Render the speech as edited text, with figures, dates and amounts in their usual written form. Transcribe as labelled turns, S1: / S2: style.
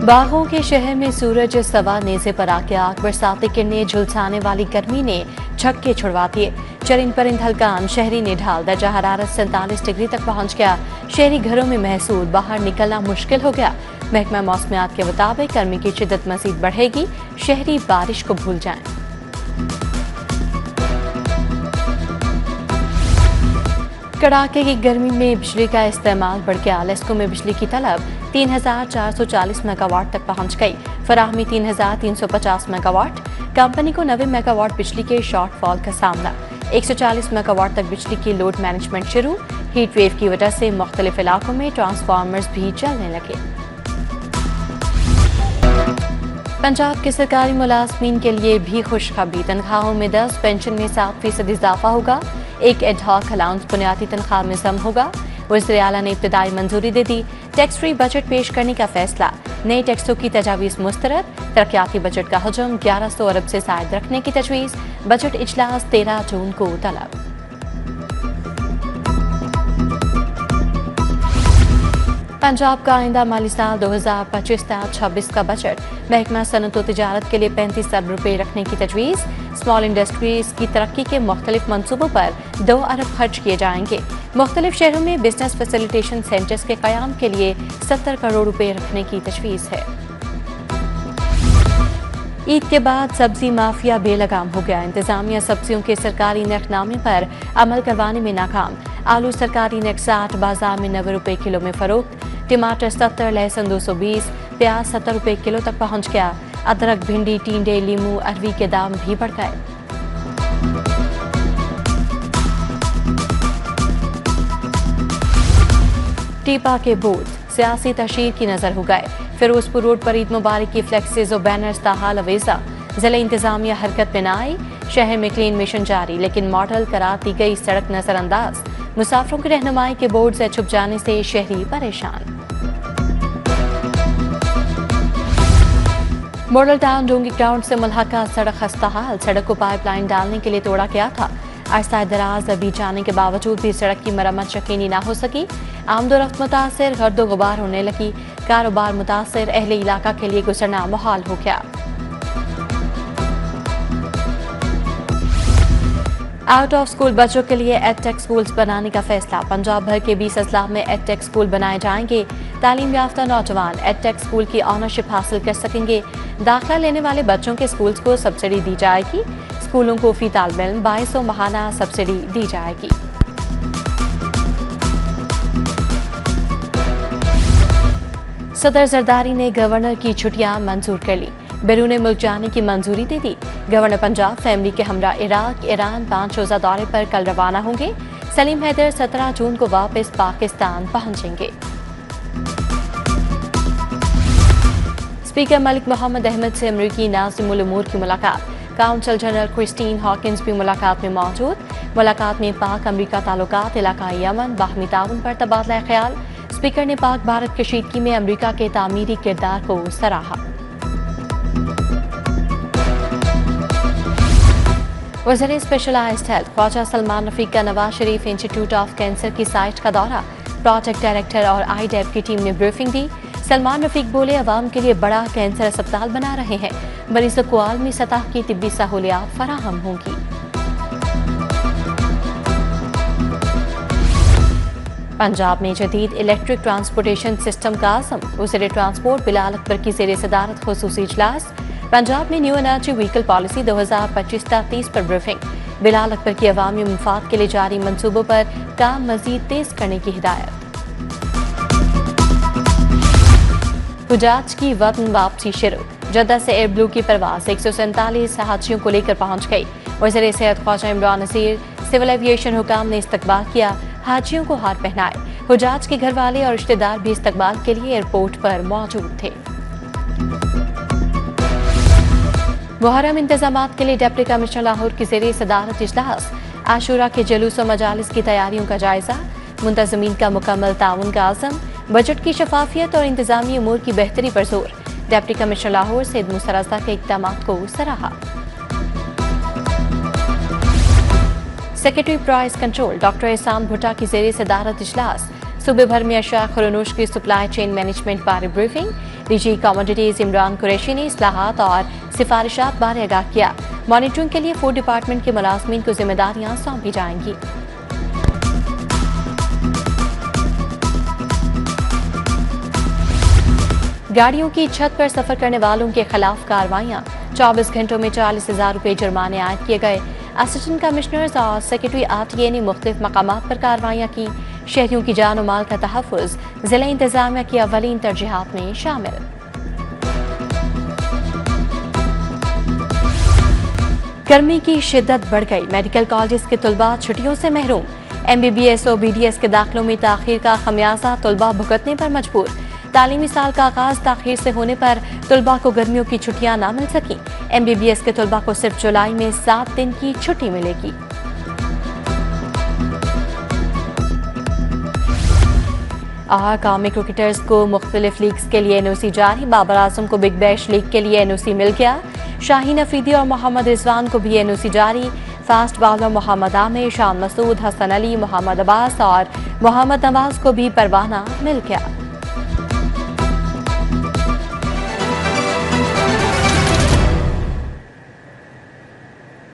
S1: बागों के शहर में सूरज सवा नेज़े पर आके आग बरसाती किरणें झुलसाने वाली गर्मी ने छक्के छुड़वा दिए। चरिंद परिंद हल्कान शहरी ने ढाल दर्जा हरारत 47 डिग्री तक पहुंच गया। शहरी घरों में महसूस बाहर निकलना मुश्किल हो गया। महकमा मौसमियात के मुताबिक गर्मी की शिद्दत मजीद बढ़ेगी। शहरी बारिश को भूल जाएं। कड़ाके की गर्मी में बिजली का इस्तेमाल बढ़ गया। लेस्को में बिजली की तलब 3440 मेगावाट तक पहुंच गई। फराहमी 3350 मेगावाट। कंपनी को 90 मेगावाट बिजली के शॉर्टफॉल का सामना। 140 मेगावाट तक बिजली की लोड मैनेजमेंट शुरू। हीट वेव की वजह से मुख्तलिफ इलाकों में ट्रांसफार्मर्स भी चलने लगे। पंजाब के सरकारी मुलाजमीन के लिए भी खुशखबरी। तनख्वाहों में 10, पेंशन में 7% इजाफा होगा। एक एडहॉक अलाउंस बुनियादी तनख्वाह में कम होगा। वज़ीर आला ने इब्तिदाई मंजूरी दे दी। टैक्स फ्री बजट पेश करने का फैसला। नए टैक्सों की तजावीज़ मुस्तरद। तरक्याती बजट का हजम 1100 अरब से ज़ायद रखने की तजवीज़। बजट इजलास 13 जून को तलब। पंजाब का आइंदा माली साल 2025-26 का बजट महकमा सनत व तिजारत के लिए 35 अरब रुपये रखने की तजवीज़। स्मॉल इंडस्ट्रीज की तरक्की के मुख्तलिफ मनसूबों पर 2 अरब खर्च किए जाएंगे। मुख्तलिफ शहरों में बिजनेस फैसिलिटेशन सेंटर्स के क़याम के लिए 70 करोड़ रुपये रखने की तजवीज़ है। ईद के बाद सब्जी माफिया बेलगाम हो गया। इंतजामिया सब्जियों के सरकारी नरखनामे पर अमल करवाने में नाकाम। आलू सरकारी नर्ख 60, बाजार में 90 रुपये किलो में फरोख्त। टमाटर 70, लहसुन 220, प्याज 70 रुपये किलो तक पहुंच गया। अदरक, भिंडी, टींडे, लीमू, अरवी के दाम भी बढ़ गए। टीपा के बोर्ड सियासी तशहीर की नजर हो गए। फिरोजपुर रोड पर ईद मुबारक की फ्लेक्सेज और बैनर्स ताहाल अवेजा। जिला इंतजामिया हरकत में न आई। शहर में क्लीन मिशन जारी, लेकिन मॉडल करार दी गई सड़क नजरअंदाज। मुसाफिरों की रहनुमाई के बोर्ड से छुप जाने से शहरी परेशान। मॉडल टाउन डोंगी ग्राउंड से मुल्हका सड़क खस्ताहाल। सड़क को पाइपलाइन डालने के लिए तोड़ा गया था। अरसा दराज अभी जाने के बावजूद भी सड़क की मरम्मत यकीनी न हो सकी। आमदोरफ्त मुतासर, गर्दो गुबार होने लगी। कारोबार मुतासर, अहले इलाका के लिए गुजरना मुहाल हो गया। आउट ऑफ स्कूल बच्चों के लिए एडटेक स्कूल्स बनाने का फैसला। पंजाब भर के 20 अजला में एडटेक स्कूल बनाए जाएंगे। तालीम याफ्ता नौजवान एडटेक स्कूल की ऑनरशिप हासिल कर सकेंगे। दाखिला लेने वाले बच्चों के स्कूल्स को सब्सिडी दी जाएगी। स्कूलों को फी तालिब इल्म 2200 माहाना सब्सिडी दी जाएगी। सदर जरदारी ने गवर्नर की छुट्टियां मंजूर कर ली। बैरून मुल्क जाने की मंजूरी दे दी। गवर्नर पंजाब फैमिली के हमरा इराक, ईरान 5 रोजा दौरे पर कल रवाना होंगे। सलीम हैदर 17 जून को वापस पाकिस्तान पहुंचेंगे। स्पीकर मलिक मोहम्मद अहमद से अमरीकी नाज़िमुल उमूर की मुलाकात। काउंसिल जनरल क्रिस्टीन हॉकिंस भी मुलाकात में मौजूद। मुलाकात में पाक अमरीका ताल्लुकात, इलाकाई अमन, बाहमी ताउन पर तबादला ख्याल। स्पीकर ने पाक भारत कशीदगी में अमरीका के तामीरी किरदार को सराहा। वज़ीर स्पेशलाइज्ड हेल्थ ख्वाजा सलमान रफीक का Nawaz Sharif institute of cancer की साइट का दौरा। प्रोजेक्ट डायरेक्टर और आईडेप की टीम ने ब्रीफिंग दी। सलमान रफीक बोले, अवाम के लिए बड़ा कैंसर अस्पताल बना रहे हैं। मरीजों को आलमी सतह की तिब्बी सहूलियात फराहम होंगी। पंजाब में जदीद इलेक्ट्रिक ट्रांसपोर्टेशन सिस्टम का आज़म। वज़ीर ट्रांसपोर्ट बिलाल अकबर की ज़ेर सदारत खुसूसी इजलास। पंजाब में न्यू एनर्जी व्हीकल पॉलिसी 2025-30 पर ब्रीफिंग। बिलाल अकबर की अवामी मुफाद के लिए जारी मंसूबों पर काम मजीद तेज करने की हिदायत। हुजाज की वतन वापसी शुरू। जद्दा से एयर ब्लू की परवाज 147 हाजियों को लेकर पहुंच गई। वज़ीर सेहत ख्वाजा इमरान नज़ीर, सिविल एविएशन हुकाम ने इस्तकबाल किया। हाजियों को हार पहनाए। हुजाज के घर वाले और रिश्तेदार भी इस्तकबाल के लिए एयरपोर्ट पर मौजूद थे। मुहर्रम इंतजामात के लिए डिप्टी कमिश्नर लाहौर की ज़ेरे सदारत इजलास। आशूरा के जुलूस और मजालिस की तैयारियों का जायजा। मुंतज़मीन का मुकम्मल ताउन का आज़म। बजट की शफाफियत और इंतजामी उमूर की बेहतरी पर जोर। डिप्टी कमिश्नर लाहौर सैयद मूसा रज़ा के इक़दामात को सराहा। सेक्रेटरी प्राइस कंट्रोल डॉक्टर एहसान भुट्टा की ज़ेरे सदारत इजलास। सूबे भर में अशा खुरनूश की सप्लाई चेन मैनेजमेंट बारे briefing. DG commodities Imran Qureshi ने इस्लाहात और सिफारिशात बारे आगाह किया। मॉनिटरिंग के लिए फूड डिपार्टमेंट के मुलाजमीन को जिम्मेदारियां सौंपी जाएंगी। गाड़ियों की छत पर सफर करने वालों के खिलाफ कार्रवाइयां। 24 घंटों में 40,000 रुपये जुर्माने आयद किए गए। असिस्टेंट कमिश्नर्स और सेक्रेटरी आरटीए ने मुख्तलिफ मकामात पर कार्रवाइयां की। शहरियों की जान और माल का तहफ़्फ़ुज़ जिला इंतजामिया की अव्वलीन तरजीहात में शामिल। गर्मी की शिद्दत बढ़ गई। मेडिकल कॉलेज के तलबा छुट्टियों से महरूम। MBBS और BDS के दाखिलों में ताखीर का खमियाजा तलबा भुगतने पर मजबूर। तालीमी साल का आगाज ताखीर से होने पर तलबा को गर्मियों की छुट्टियां न मिल सकी। MBBS के तलबा को सिर्फ जुलाई में 7 दिन की छुट्टी मिलेगी। और कौमी क्रिकेटर्स को मुख्तलिफ लीग्स के लिए NOC जारी। बाबर आजम को बिग बैश लीग के लिए NOC मिल गया। शाहीन अफरीदी और मोहम्मद रिजवान को भी NOC जारी। फास्ट बॉलर मोहम्मद आमिर, शान मसूद, हसन अली, मोहम्मद अब्बास और मोहम्मद नवाज को भी परवाना मिल गया।